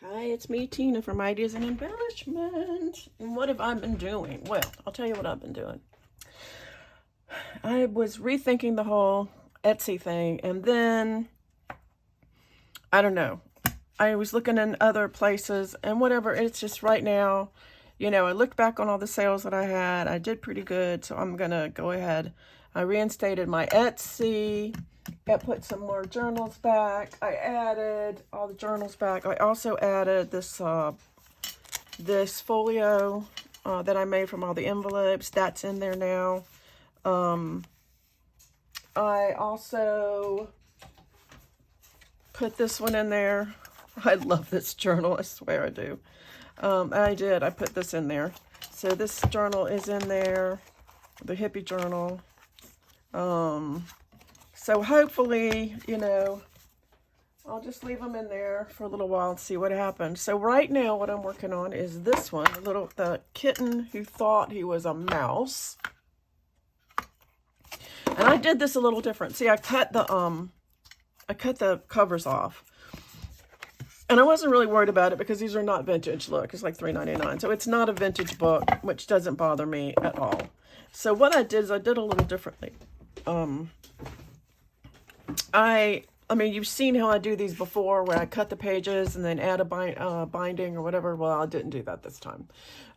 Hi, it's me, Tina, from Ideas and Embellishment. And what have I been doing? Well, I'll tell you what I've been doing. I was rethinking the whole Etsy thing, and then, I don't know, I was looking in other places, and whatever, it's just right now, I looked back on all the sales that I had. I did pretty good, so I'm going to go ahead. I reinstated my Etsy. I put some more journals back. I added all the journals back. I also added this folio that I made from all the envelopes. That's in there now. I also put this one in there. I love this journal. I swear I do. I put this in there. So this journal is in there, the hippie journal. So hopefully, I'll just leave them in there for a little while and see what happens. So right now what I'm working on is this one, the kitten who thought he was a mouse. And I did this a little different. See, I cut the covers off. And I wasn't really worried about it because these are not vintage. Look, it's like $3.99. So it's not a vintage book, which doesn't bother me at all. So what I did is I did a little differently. I mean, you've seen how I do these before, where I cut the pages and then add a binding or whatever. Well, I didn't do that this time.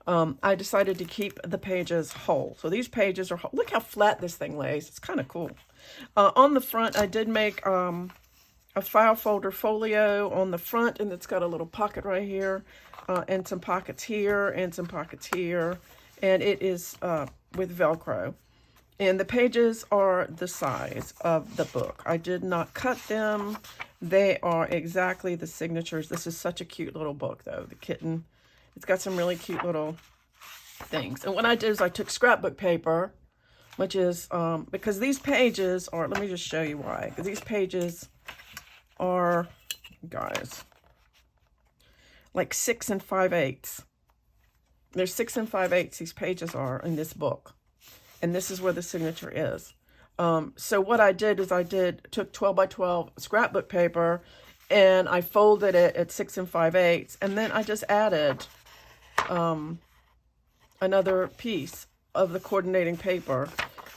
I decided to keep the pages whole. So these pages are whole. Look how flat this thing lays. It's kind of cool. On the front, I did make a file folder folio on the front, and it's got a little pocket right here, and some pockets here, and some pockets here, and it is with Velcro. And the pages are the size of the book. I did not cut them. They are exactly the signatures. This is such a cute little book, though. The kitten. It's got some really cute little things. And what I did is I took scrapbook paper, which is, because these pages are, let me just show you why. Because these pages are, guys, like 6 5/8. They're 6 5/8, these pages are in this book. And this is where the signature is. So what I did is took 12 by 12 scrapbook paper, and I folded it at 6 5/8, and then I just added another piece of the coordinating paper,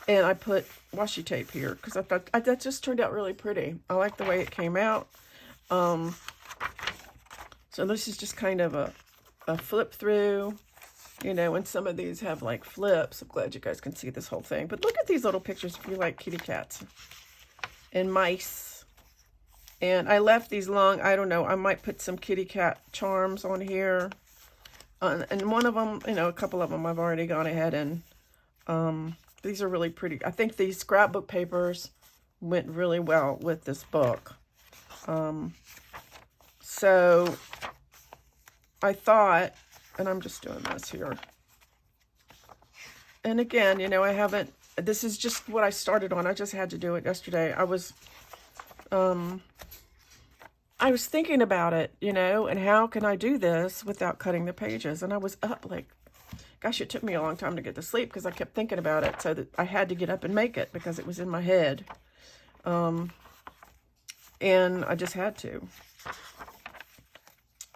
and I put washi tape here because I thought that just turned out really pretty. I like the way it came out. So this is just kind of a flip through. And some of these have like flips. I'm glad you guys can see this whole thing. But look at these little pictures if you like kitty cats and mice. And I left these long. I don't know. I might put some kitty cat charms on here. And one of them, a couple of them I've already gone ahead and these are really pretty. I think these scrapbook papers went really well with this book. So I thought, and I'm just doing this here. And again, this is just what I started on. I just had to do it yesterday. I was thinking about it, and how can I do this without cutting the pages? And I was up gosh, it took me a long time to get to sleep because I kept thinking about it. So that I had to get up and make it because it was in my head. And I just had to.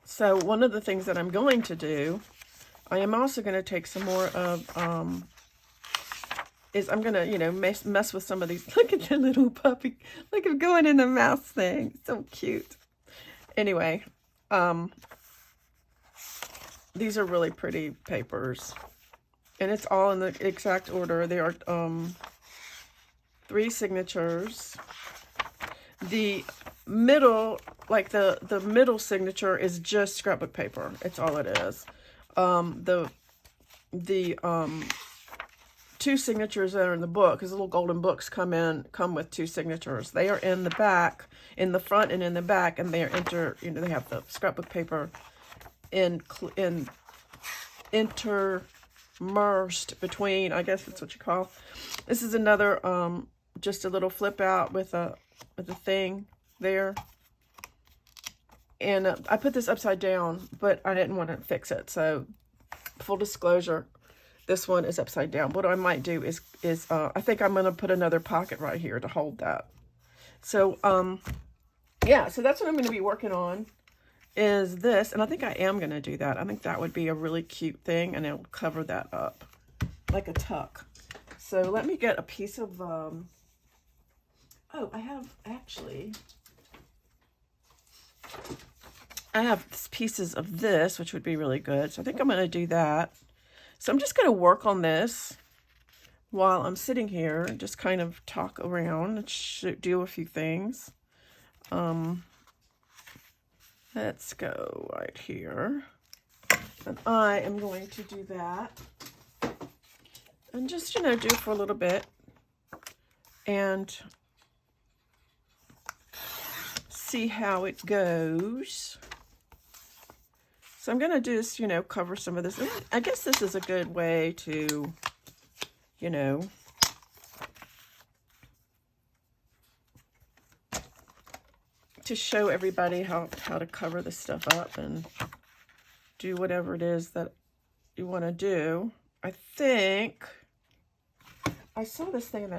So one of the things that I'm going to do, I am also going to take some more of, I'm going to, mess with some of these. Look at the little puppy. Look at going in the mouse thing. So cute. Anyway, these are really pretty papers. And it's all in the exact order. They are 3 signatures. The middle, like the middle signature is just scrapbook paper. It's all it is. The 2 signatures that are in the book, because little golden books come with 2 signatures. They are in the back, in the front and in the back, and they are they have the scrapbook paper intermersed between, I guess that's what you call. This is another just a little flip out with a thing there. And I put this upside down, but I didn't want to fix it. So full disclosure, this one is upside down. What I might do is I think I'm going to put another pocket right here to hold that. So, yeah, so that's what I'm going to be working on. is this, and I think I am going to do that. I think that would be a really cute thing, and it'll cover that up like a tuck. So let me get a piece of, oh, I have pieces of this, which would be really good. So I think I'm going to do that. So I'm just going to work on this while I'm sitting here and just kind of talk around and do a few things. Let's go right here. And I am going to do that. And just, do it for a little bit. And see how it goes. So I'm going to just, cover some of this. I guess this is a good way to, to show everybody how to cover this stuff up and do whatever it is that you want to do. I think I saw this thing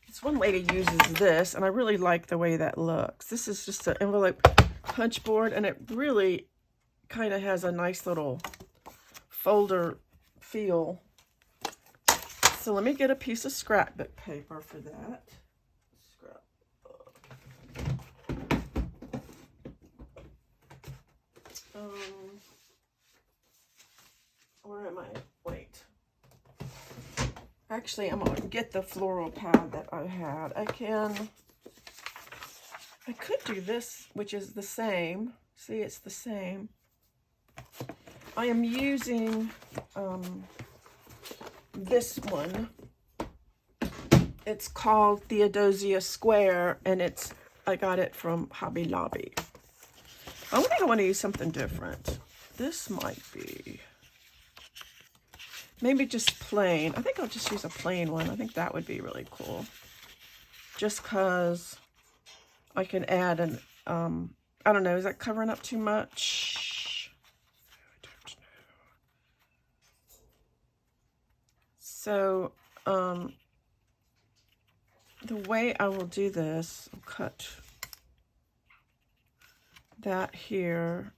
this one lady uses this, and I really like the way that looks. This is just an envelope punch board, and it really kind of has a nice little folder feel. So let me get a piece of scrapbook paper for that. Where am I? Wait. Actually, I'm going to get the floral pad that I had. I could do this, which is the same. See, it's the same. I am using this one. It's called Theodosia Square, and I got it from Hobby Lobby. I think I want to use something different. This might be maybe just plain. I think I'll just use a plain one. I think that would be really cool. Just because I can add an, I don't know, is that covering up too much? I don't know. So, the way I will do this, I'll cut that here,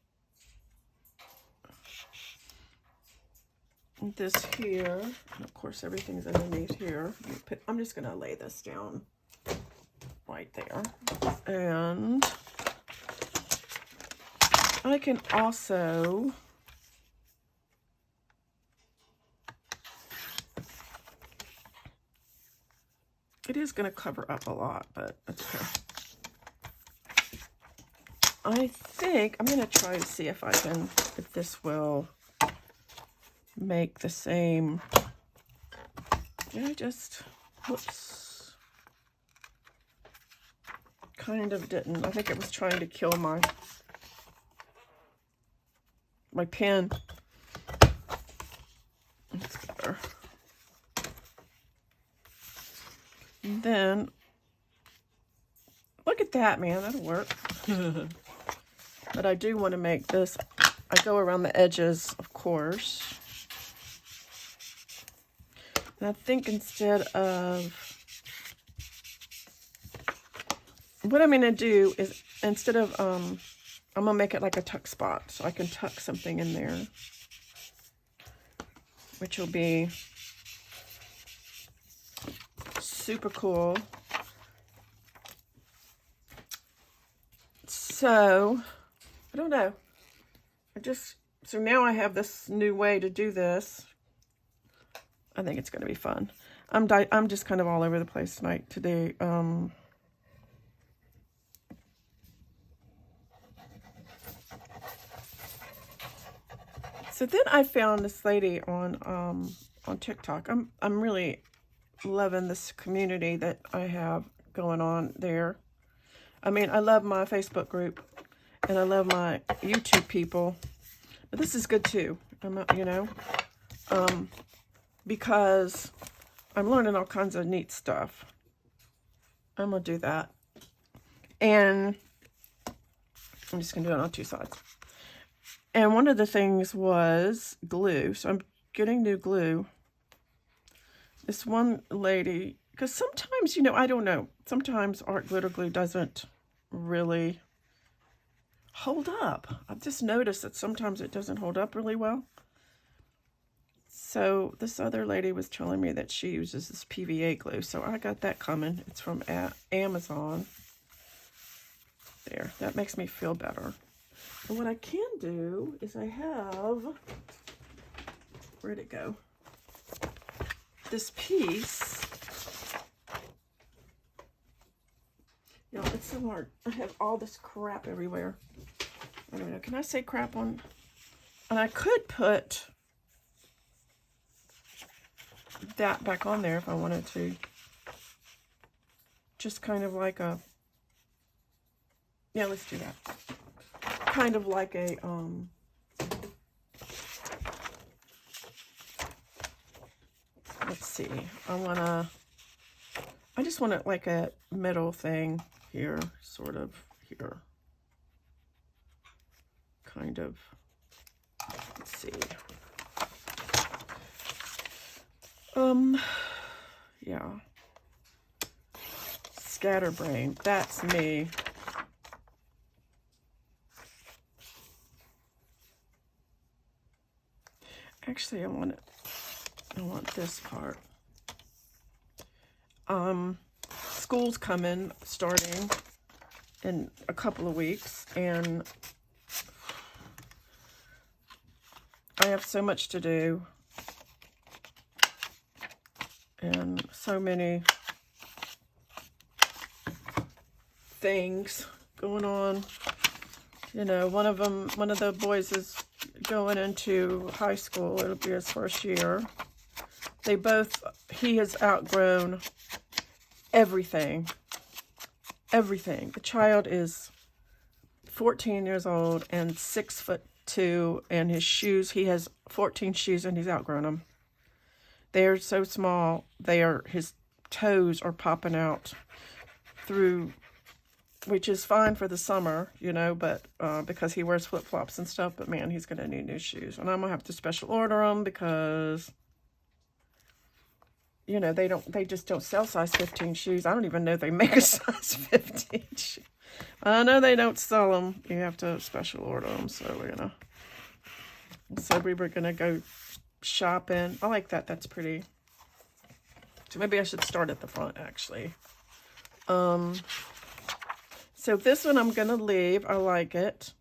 this here, and of course everything's underneath here. I'm just going to lay this down right there. And I can also it is going to cover up a lot, but that's okay. I think I'm going to try to see if this will make the same. Whoops. Kind of didn't. I think it was trying to kill my pen. That's better. And then, look at that, man. That'll work. But I do want to make this, I go around the edges, of course. And I think instead of, what I'm going to do is, instead of, I'm going to make it like a tuck spot. So I can tuck something in there. Which will be super cool. So, I don't know. So now I have this new way to do this. I think it's going to be fun. I'm just kind of all over the place tonight today. So then I found this lady on TikTok. I'm really loving this community that I have going on there. I mean, I love my Facebook group and I love my YouTube people, but this is good too. Because I'm learning all kinds of neat stuff. I'm gonna do that, and I'm just gonna do it on two sides. And one of the things was glue. So I'm getting new glue. This one lady, because sometimes, I don't know, sometimes art glitter glue doesn't really hold up. I've just noticed that sometimes it doesn't hold up really well. So this other lady was telling me that she uses this PVA glue. So I got that coming. It's from Amazon. There, that makes me feel better. And what I can do is I have, where'd it go? This piece. You know, it's so hard. I have all this crap everywhere. I don't know. Can I say crap on? And I could put that back on there if I wanted to. Just kind of like a, yeah, let's do that. Kind of like a, let's see. I just want it like a middle thing here, sort of here. Kind of, let's see. Yeah. Scatterbrain, that's me. Actually, I want this part. School's coming, starting in a couple of weeks, and I have so much to do. And so many things going on. You know, one of the boys is going into high school. It'll be his first year. He has outgrown everything. Everything. The child is 14 years old and 6'2", and his shoes, he has 14 shoes and he's outgrown them. They are so small, his toes are popping out through, which is fine for the summer, you know, but because he wears flip-flops and stuff, but man, he's going to need new shoes. And I'm going to have to special order them because, you know, they just don't sell size 15 shoes. I don't even know they make a size 15 shoe. I know they don't sell them. You have to special order them, so we're going to, so we were going to go shopping. I like that. That's pretty. So maybe I should start at the front, actually. So this one I'm going to leave. I like it.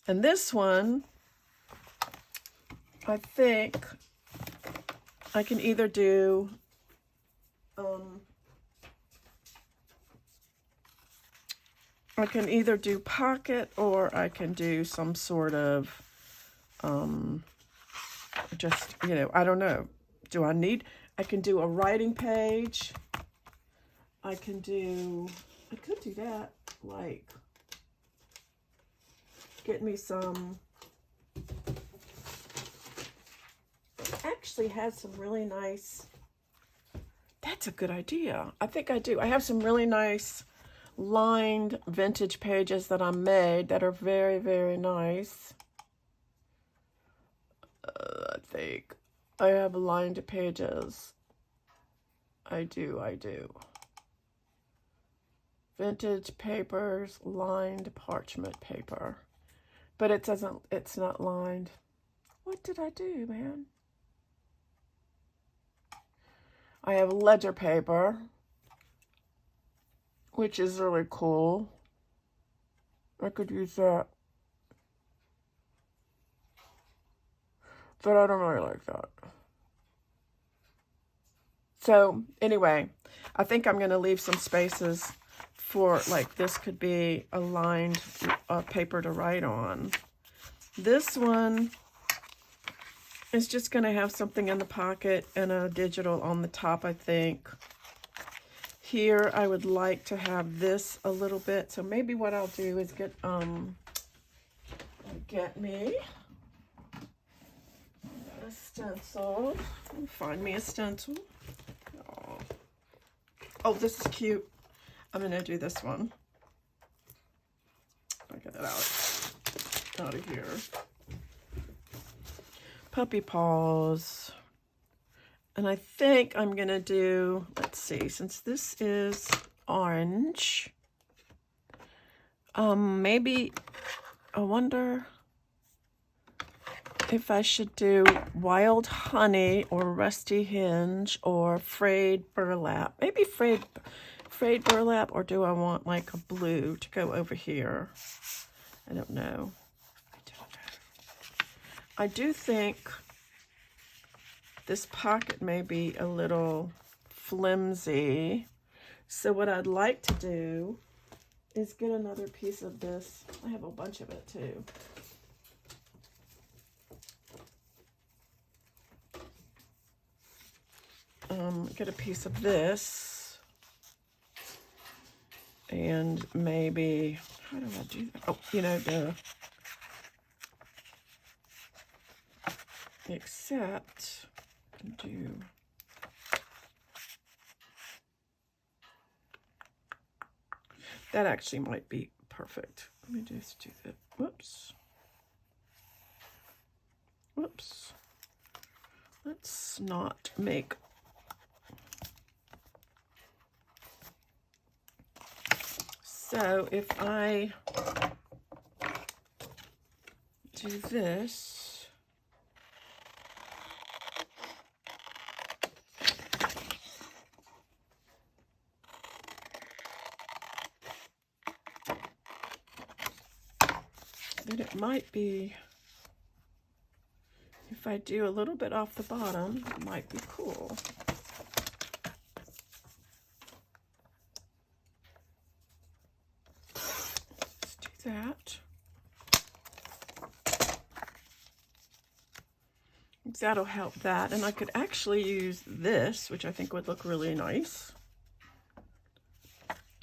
And this one, I think I can either do pocket, or I can do some sort of just, you know, I don't know. I can do a writing page. I could do that, like, get me some, actually has some really nice, that's a good idea. I think I do. I have some really nice lined vintage pages that I made that are very, very nice. I think I have lined pages. I do. Vintage papers, lined parchment paper. But it's not lined. What did I do, man? I have ledger paper, which is really cool. I could use that. But I don't really like that. So anyway, I think I'm going to leave some spaces for, like, this could be a lined paper to write on. This one is just going to have something in the pocket and a digital on the top, I think. Here, I would like to have this a little bit. So maybe what I'll do is get me a stencil. Find me a stencil. Oh, this is cute. I'm going to do this one. I'll get it out of here. Puppy paws. And I think I'm going to do, let's see, since this is orange, Maybe, I wonder if I should do Wild Honey or Rusty Hinge or Frayed Burlap. Maybe Frayed Burlap, or do I want like a blue to go over here? I don't know. I do think this pocket may be a little flimsy. So what I'd like to do is get another piece of this. I have a bunch of it too. Get a piece of this, and maybe, how do I do that? Oh, you know, except do, that actually might be perfect. Let me just do that. Whoops. Whoops. Let's not make, so if I do this, then it might be, if I do a little bit off the bottom, it might be cool. Let's do that. That'll help that. And I could actually use this, which I think would look really nice.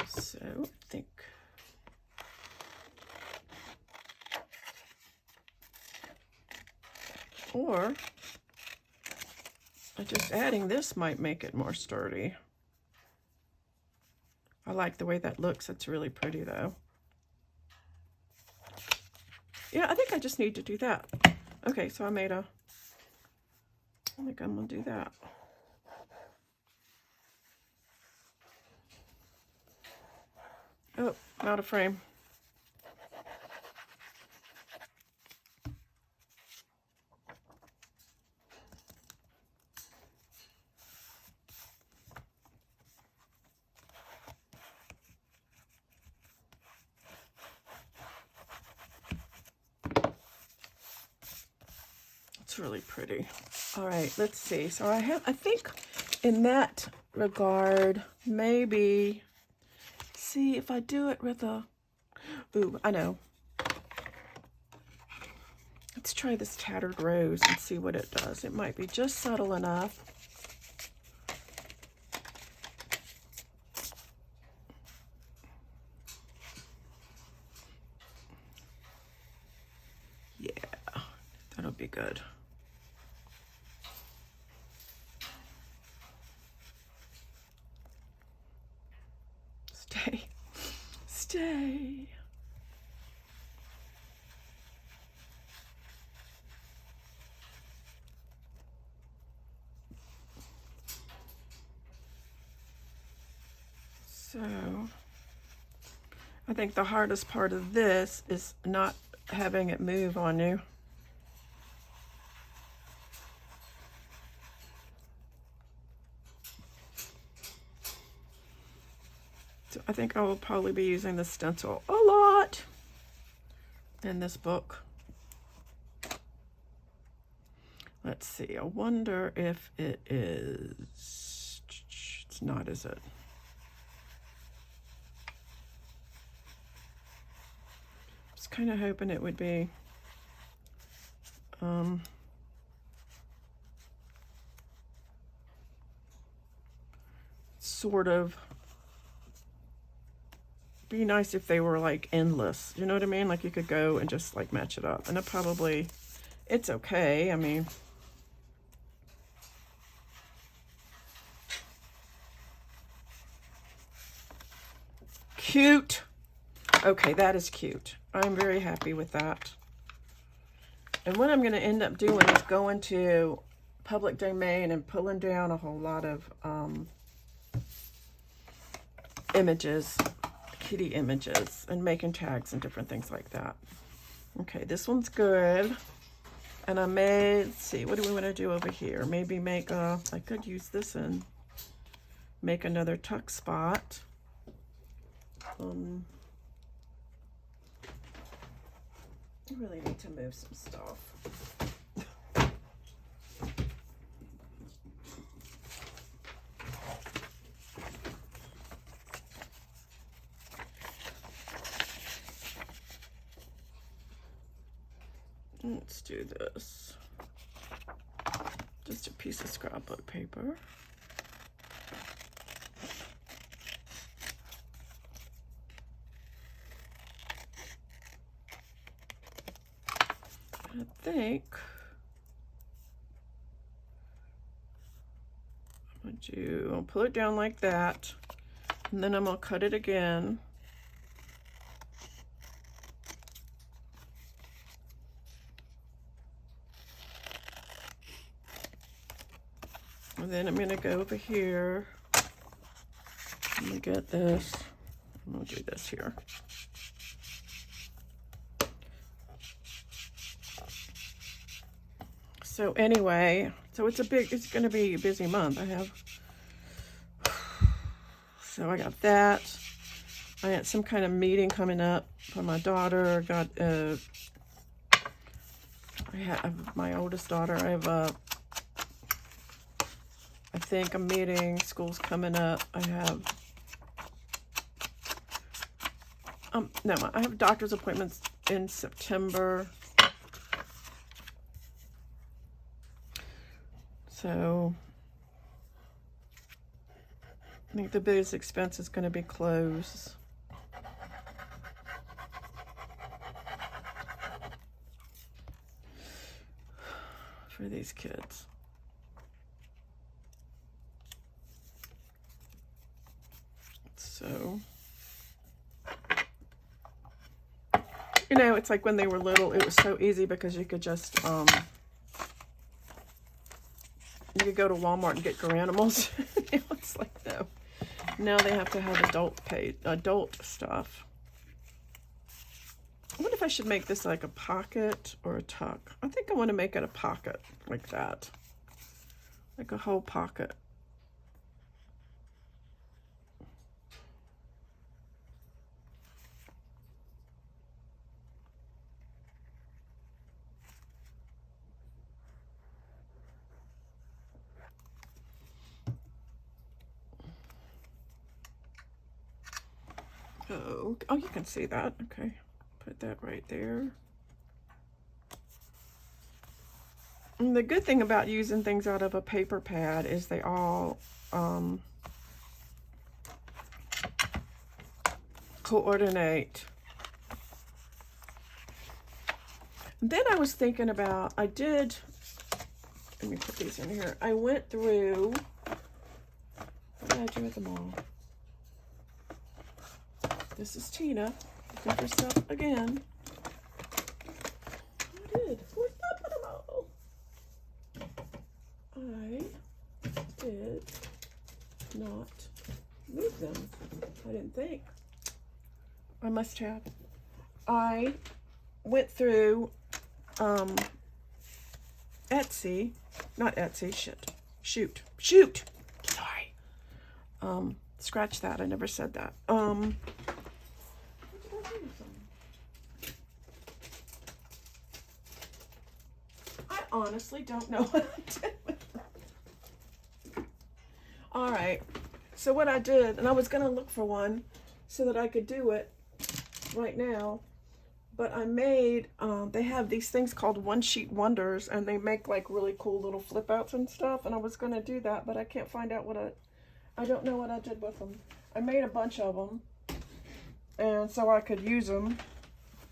So I think, or just adding this might make it more sturdy. I like the way that looks. It's really pretty though. Yeah, I think I just need to do that. Okay, so I think I'm gonna do that. Oh, out of frame. It's really pretty. All right, let's see. So I think in that regard, maybe, see if I do it with a, ooh, I know. Let's try this Tattered Rose and see what it does. It might be just subtle enough. Yeah, that'll be good. Stay. Stay. So I think the hardest part of this is not having it move on you. So I think I will probably be using the stencil a lot in this book. Let's see, I wonder if it is, it's not, is it? I was kind of hoping it would be sort of, be nice if they were like endless, you know what I mean? Like you could go and just like match it up, and it probably, it's okay. I mean, cute. Okay, that is cute. I'm very happy with that. And what I'm going to end up doing is going to Public Domain and pulling down a whole lot of images kitty images and making tags and different things like that. Okay, this one's good. And I made, let's see, what do we want to do over here? Maybe make a, I could use this and make another tuck spot. I really need to move some stuff. Let's do this. Just a piece of scrapbook paper. I think I'll pull it down like that, and then I'm gonna cut it again. And then I'm gonna go over here. I'm gonna get this. I'm gonna do this here. So anyway, so it's gonna be a busy month. So I got that. I had some kind of meeting coming up for my daughter. I have my oldest daughter. I think a meeting, school's coming up. I have doctor's appointments in September. So I think the biggest expense is going to be clothes. For these kids. So, you know, it's like when they were little, it was so easy because you could just, you could go to Walmart and get Garanimals. It's like, no. Now they have to have adult stuff. I wonder if I should make this like a pocket or a tuck. I think I want to make it a pocket like that. Like a whole pocket. Oh, you can see that. Okay. Put that right there. And the good thing about using things out of a paper pad is they all coordinate. And then I was thinking about, let me put these in here. I went through, what did I do with them all? This is Tina looking for stuff again. I did. Where's that put them all? I did not move them. I didn't think. I must have. I went through Etsy, not Etsy, shoot. Sorry. Scratch that. I never said that. I honestly don't know what I did with them. All right. So what I did, and I was going to look for one so that I could do it right now, but I made, they have these things called One Sheet Wonders, and they make like really cool little flip outs and stuff, and I was going to do that, but I can't find out I don't know what I did with them. I made a bunch of them, and so I could use them,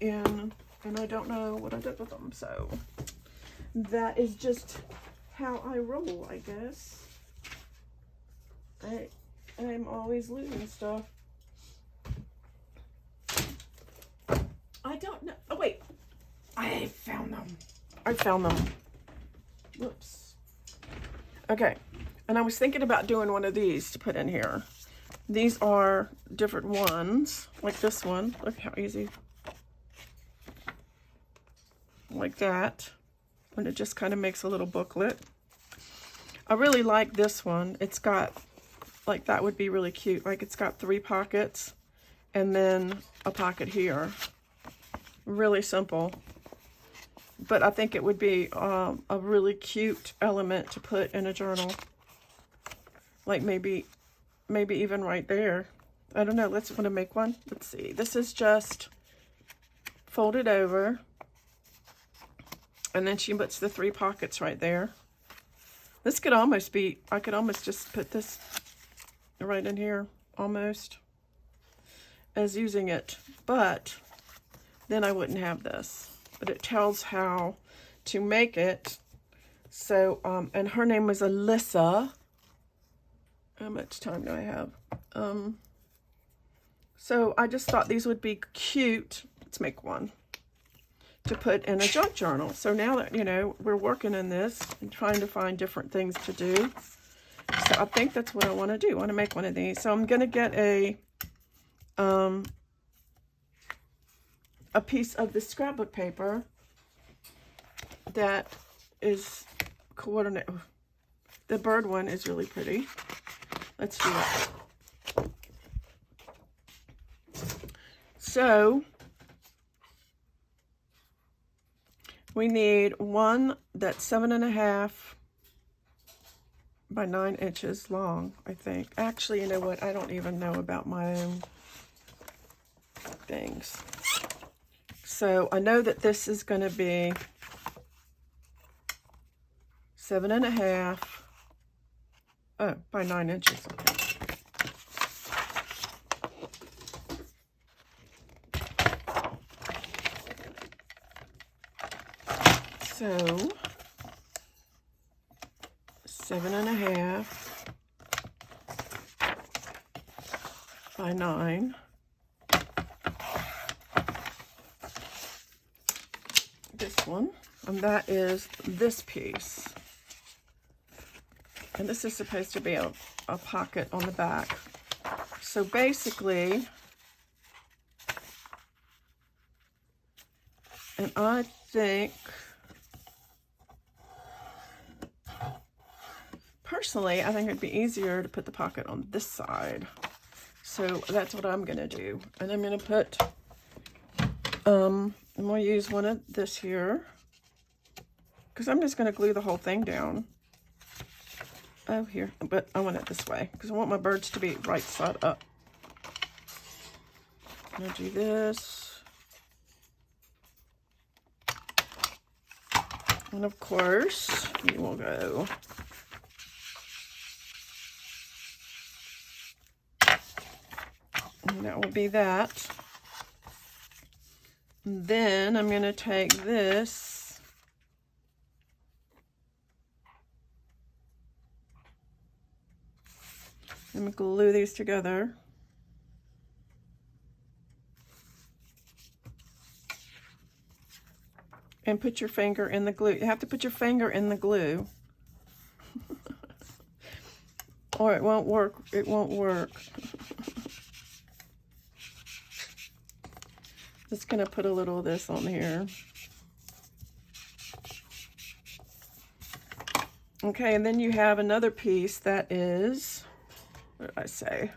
and I don't know what I did with them, so that is just how I roll, I guess. I'm always losing stuff. I don't know. Oh, wait. I found them. Whoops. Okay. And I was thinking about doing one of these to put in here. These are different ones, like this one. Look how easy. Like that. And it just kind of makes a little booklet. I really like this one. It's got, like, that would be really cute. Like, it's got 3 pockets and then a pocket here. Really simple. But I think it would be a really cute element to put in a journal. Like maybe even right there. I don't know. Let's want to make one. Let's see. This is just folded over. And then she puts the 3 pockets right there. This could almost be, I could almost just put this right in here, almost, as using it. But then I wouldn't have this. But it tells how to make it. So, and her name was Alyssa. How much time do I have? So I just thought these would be cute. Let's make one to put in a junk journal. So now that, you know, we're working in this and trying to find different things to do. So I think that's what I want to do. I want to make one of these. So I'm going to get a piece of the scrapbook paper that is coordinate. The bird one is really pretty. Let's do that. So we need one that's 7.5 by 9 inches long, I think. Actually, you know what? I don't even know about my own things. So I know that this is going to be 7.5 by 9 inches. Okay. So 7.5 by 9. This one, and that is this piece. And this is supposed to be a pocket on the back. So basically, and I think, personally, I think it'd be easier to put the pocket on this side. So that's what I'm gonna do. And I'm gonna put, I'm gonna use one of this here, because I'm just gonna glue the whole thing down. Oh, here, but I want it this way because I want my birds to be right side up. I'm gonna do this. And of course, you will go. And that will be that. And then I'm gonna take this. I'm going to glue these together. And put your finger in the glue. You have to put your finger in the glue. Or it won't work. It won't work. Just going to put a little of this on here. Okay, and then you have another piece that is... What did I say?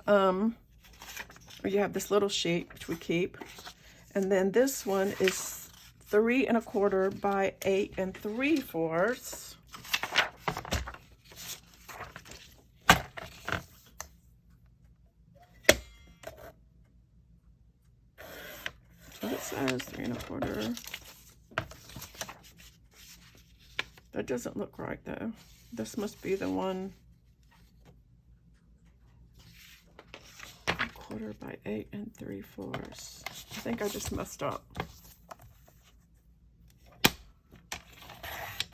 You have this little sheet, which we keep. And then this one is 3 1/4 by 8 3/4. That's what it says, 3 1/4. That doesn't look right though. This must be the one. 1/4 by 8 3/4. I think I just messed up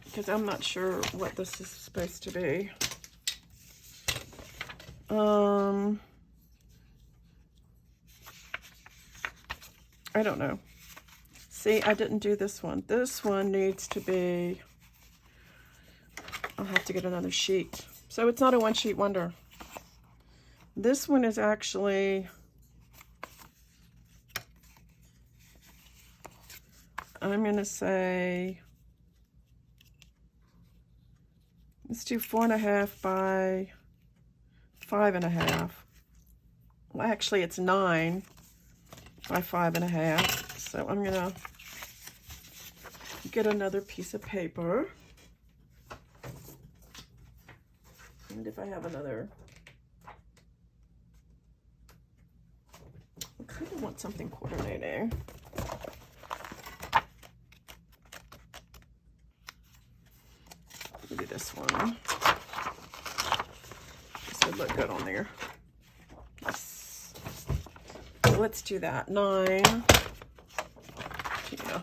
because I'm not sure what this is supposed to be. I don't know. See, I didn't do this one. This one needs to be, I'll have to get another sheet. So it's not a one sheet wonder. this one is actually, I'm going to say, let's do 4.5 by 5.5. Well, actually, it's 9 by 5.5. So I'm going to get another piece of paper. And if I have another, I kind of want something coordinating. Maybe this one. This would look good on there. Yes. So let's do that. 9. Yeah.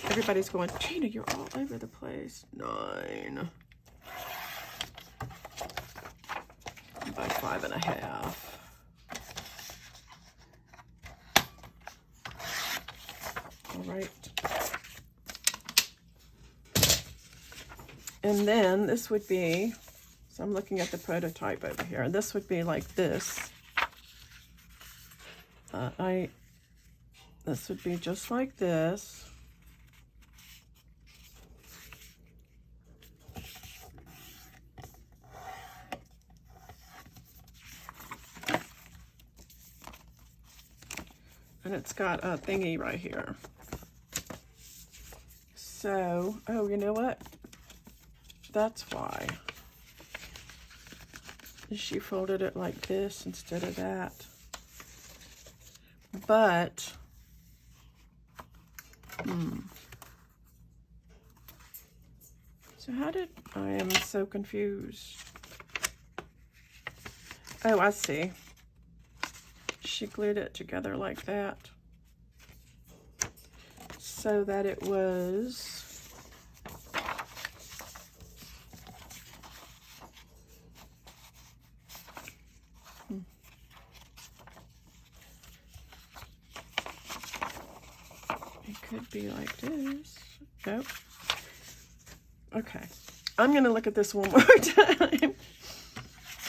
Everybody's going, Gina, you're all over the place. 9 by 5.5. All right. And then this would be, so I'm looking at the prototype over here, and this would be like this. This would be just like this. And it's got a thingy right here. So, oh, you know what? That's why. She folded it like this instead of that. But, so how did, I am so confused. Oh, I see. She glued it together like that so that it was it could be like this. Nope. Okay, I'm gonna look at this one more time.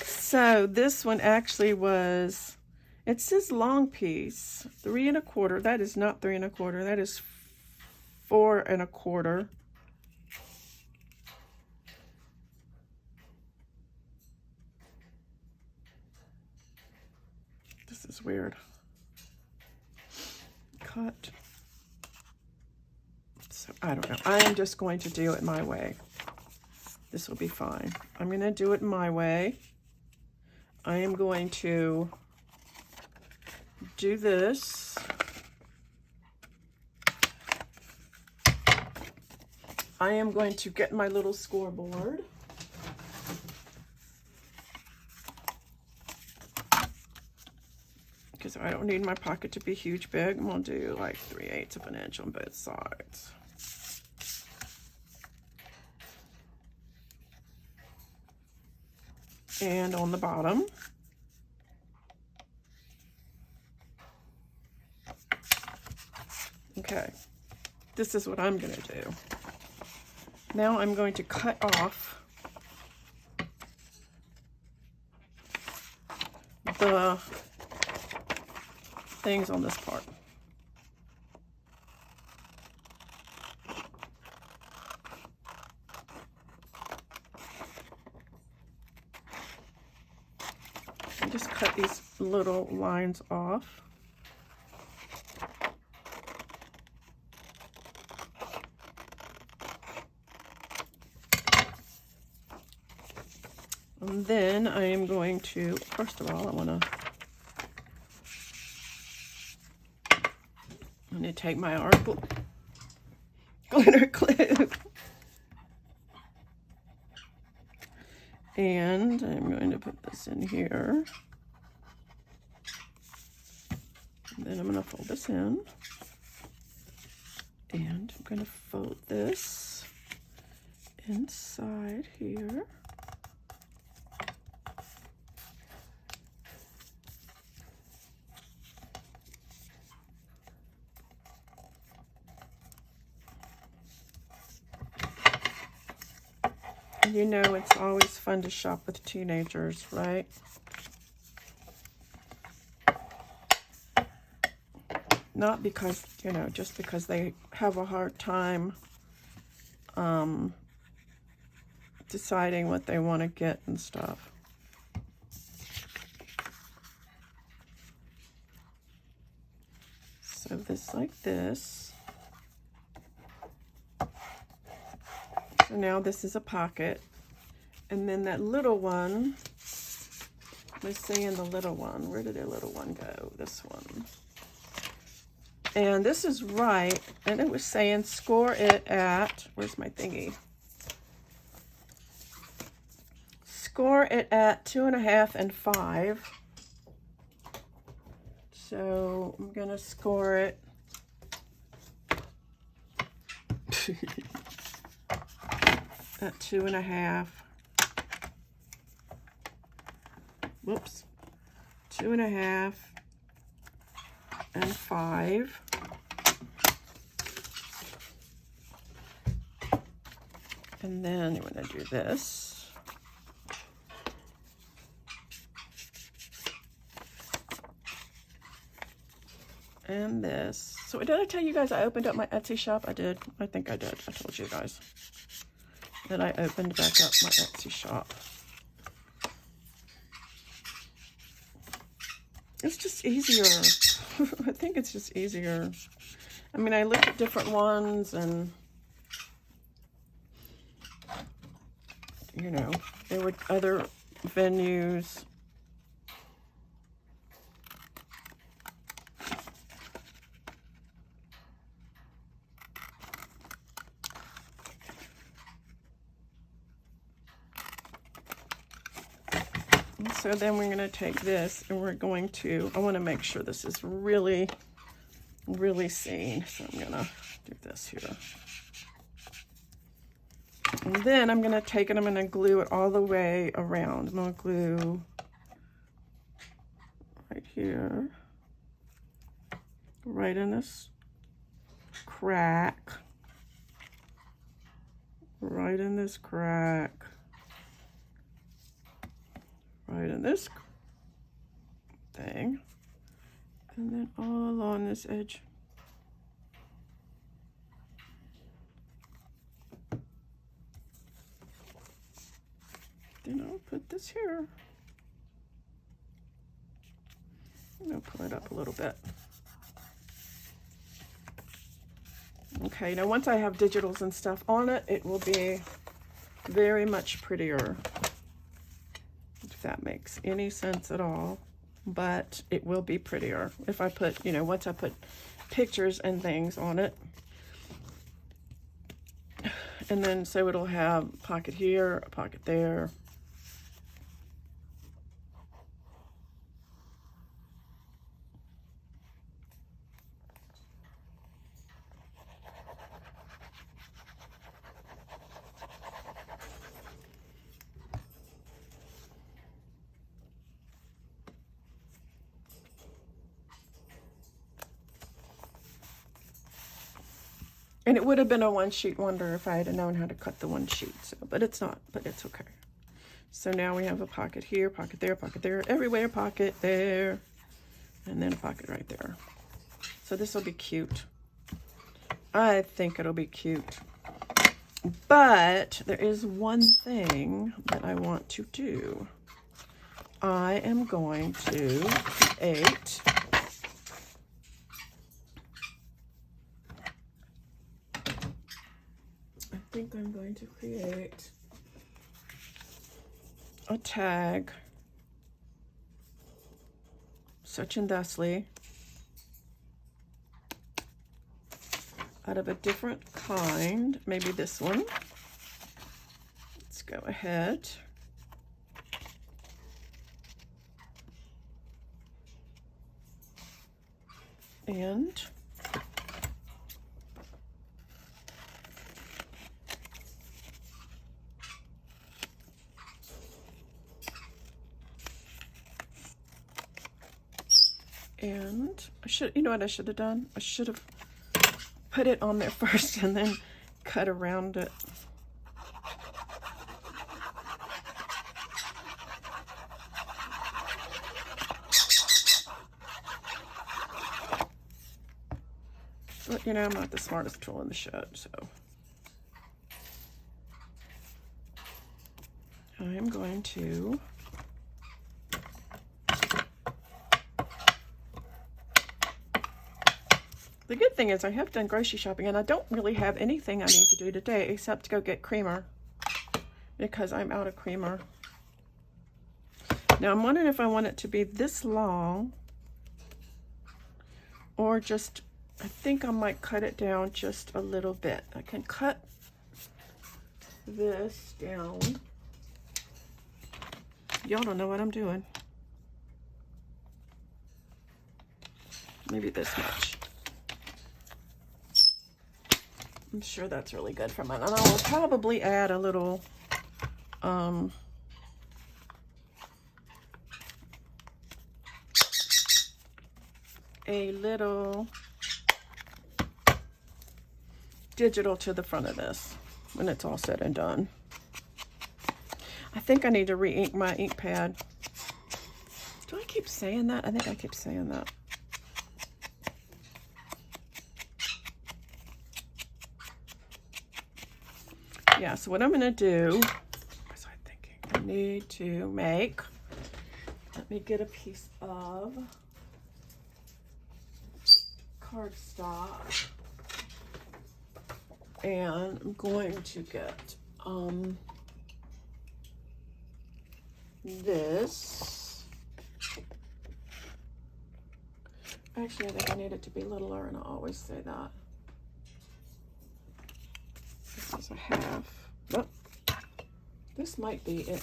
So this one actually was, it says long piece, 3 1/4. That is not 3 1/4. That is 4 1/4. This is weird. Cut. So I don't know. I am just going to do it my way. This will be fine. I'm going to do it my way. I am going to do this. I am going to get my little scoreboard. Because I don't need my pocket to be huge big. I'm going to do like 3/8 of an inch on both sides. And on the bottom. Okay, this is what I'm going to do. Now I'm going to cut off the things on this part. And just cut these little lines off. And then I am going to, first of all, I'm going to take my art glitter clip. And I'm going to put this in here. And then I'm going to fold this in. And I'm going to fold this inside here. You know, it's always fun to shop with teenagers, right? Not because, you know, just because they have a hard time deciding what they want to get and stuff. So this like this. So now this is a pocket. And then that little one, let's see in the little one. Where did the little one go? This one. And this is right. And it was saying score it at, where's my thingy? Score it at 2.5 and 5. So I'm going to score it at 2.5. Whoops. 2.5 and 5. And then you want to do this. And this. So did I tell you guys I opened up my Etsy shop? I did. I think I did. I told you guys that I opened back up my Etsy shop. It's just easier. I think it's just easier. I mean, I looked at different ones and, you know, there were other venues. So then we're going to take this and we're going to, I want to make sure this is really, really seen. So I'm going to do this here. And then I'm going to take it, I'm going to glue it all the way around. I'm going to glue right here, right in this crack, right in this crack. Right in this thing, and then all along this edge. Then I'll put this here. I'm gonna pull it up a little bit. Okay, now once I have digitals and stuff on it, it will be very much prettier. If that makes any sense at all, but it will be prettier if I put, you know, once I put pictures and things on it. And then so it'll have a pocket here, a pocket there. And it would have been a one sheet wonder if I had known how to cut the one sheet. So, but it's not, but it's okay. So now we have a pocket here, pocket there, everywhere, pocket there, and then a pocket right there. So this will be cute. I think it'll be cute. But there is one thing that I want to do. I am going to create I think I'm going to create a tag, such and thusly, out of a different kind, maybe this one. Let's go ahead. And I should, you know what I should have done? I should have put it on there first and then cut around it. But, you know, I'm not the smartest tool in the shed, so. I'm going to the good thing is I have done grocery shopping and I don't really have anything I need to do today except to go get creamer because I'm out of creamer. Now I'm wondering if I want it to be this long or just, I think I might cut it down just a little bit. I can cut this down. Y'all don't know what I'm doing. Maybe this much. I'm sure that's really good for mine. And I will probably add a little, digital to the front of this when it's all said and done. I think I need to re-ink my ink pad. Do I keep saying that? I think I keep saying that. Yeah, so what I'm going to do, what was I thinking? I need to make, let me get a piece of cardstock. And I'm going to get this. Actually, I think I need it to be littler, and I always say that. This is a half. Oh, this might be it.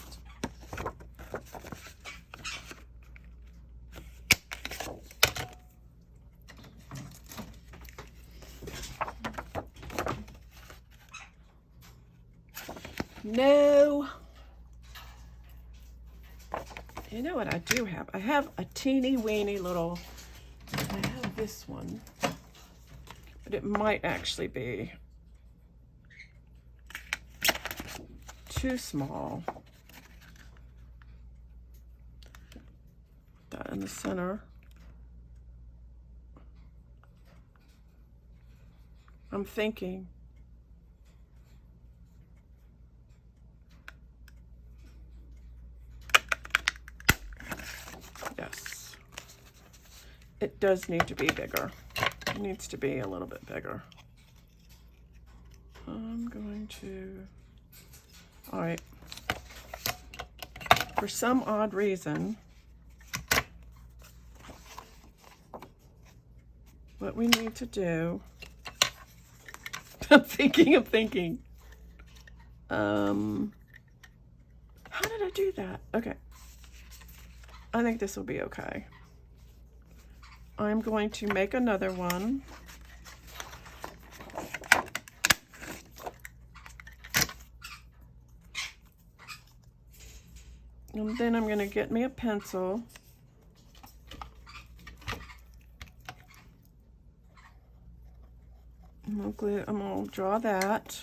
No. You know what I do have? I have a teeny weeny little, I have this one, but it might actually be too small. Put that in the center. I'm thinking. Yes. It does need to be bigger. It needs to be a little bit bigger. I'm going to, all right. For some odd reason, what we need to do, I'm thinking. How did I do that? Okay. I think this will be okay. I'm going to make another one. And then I'm going to get me a pencil. I'm going to draw that.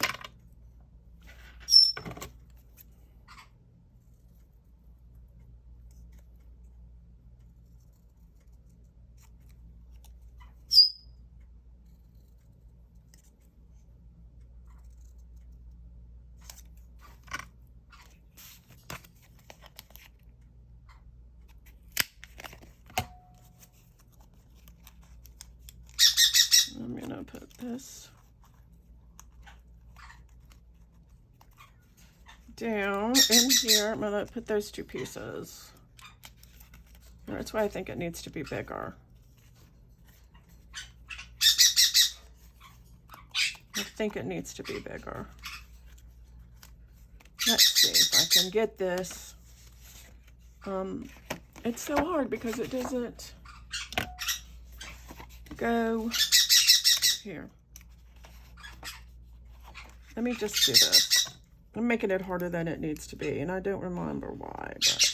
I'm going to put this down in here. I'm going to put those two pieces. That's why I think it needs to be bigger. I think it needs to be bigger. Let's see if I can get this. It's so hard because it doesn't go here. Let me just do this. I'm making it harder than it needs to be, and I don't remember why, but.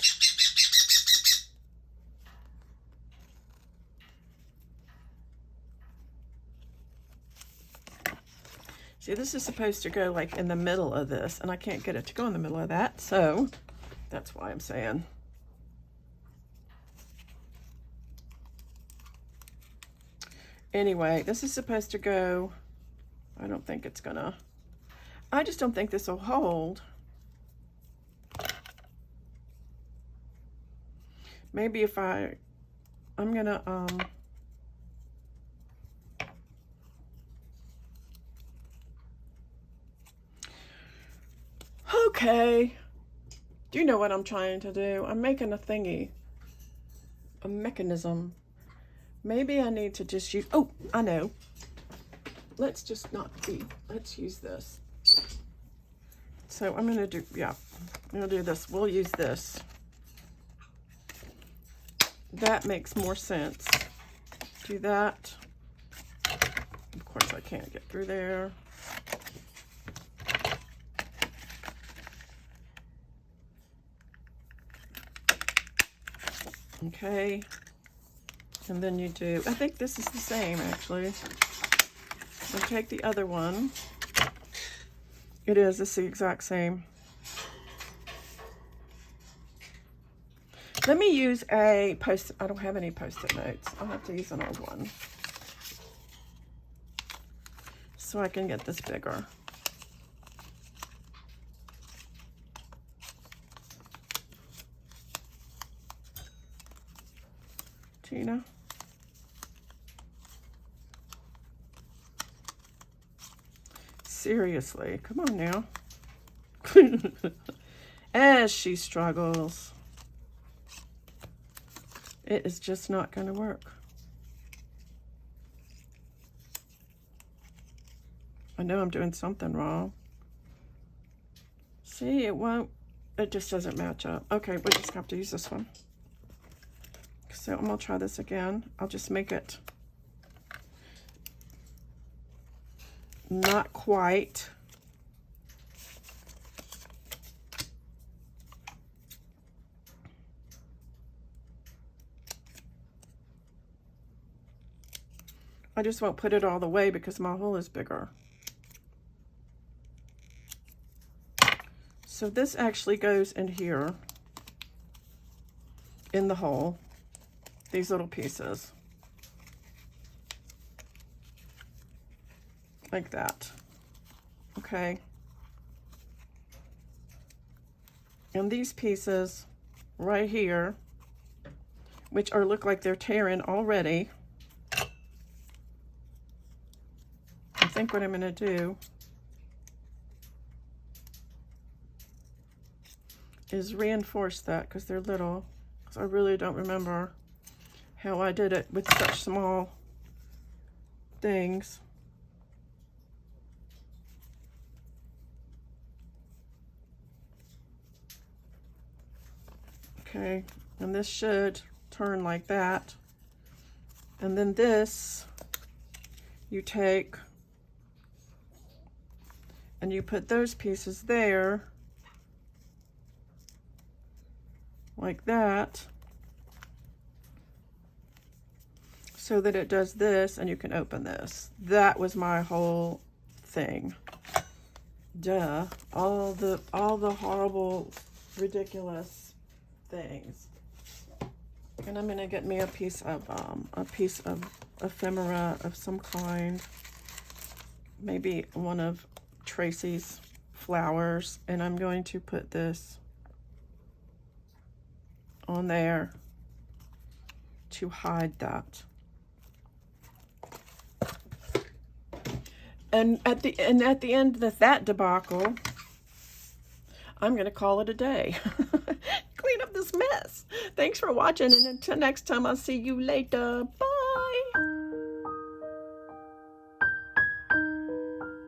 See, this is supposed to go like in the middle of this, and I can't get it to go in the middle of that, so that's why I'm saying. Anyway, this is supposed to go, I don't think it's gonna, I just don't think this will hold. Maybe if I'm gonna, okay. Do you know what I'm trying to do? I'm making a thingy, a mechanism. Maybe I need to just use, oh, I know. Let's just not be, let's use this. So I'm gonna do, yeah, I'm gonna do this. We'll use this. That makes more sense. Do that. Of course I can't get through there. Okay. And then you do, I think this is the same actually. So take the other one. It is, it's the exact same. Let me use a post, I don't have any post-it notes. I'll have to use an old one. So I can get this bigger. Tina. Seriously, come on now. As she struggles. It is just not going to work. I know I'm doing something wrong. See, it won't, it just doesn't match up. Okay, we just have to use this one. So I'm going to try this again. I'll just make it not quite. I just won't put it all the way because my hole is bigger. So this actually goes in here, in the hole, these little pieces. Like that, okay? And these pieces right here, which are look like they're tearing already, I think what I'm gonna do is reinforce that because they're little. So I really don't remember how I did it with such small things. Okay, and this should turn like that. And then this, you take and you put those pieces there, like that, so that it does this and you can open this. That was my whole thing. Duh. All the horrible, ridiculous things. And I'm gonna get me a piece of ephemera of some kind. Maybe one of Tracy's flowers, and I'm going to put this on there to hide that. And at the end of that debacle, I'm going to call it a day. Clean up this mess. Thanks for watching, and until next time, I'll see you later. Bye.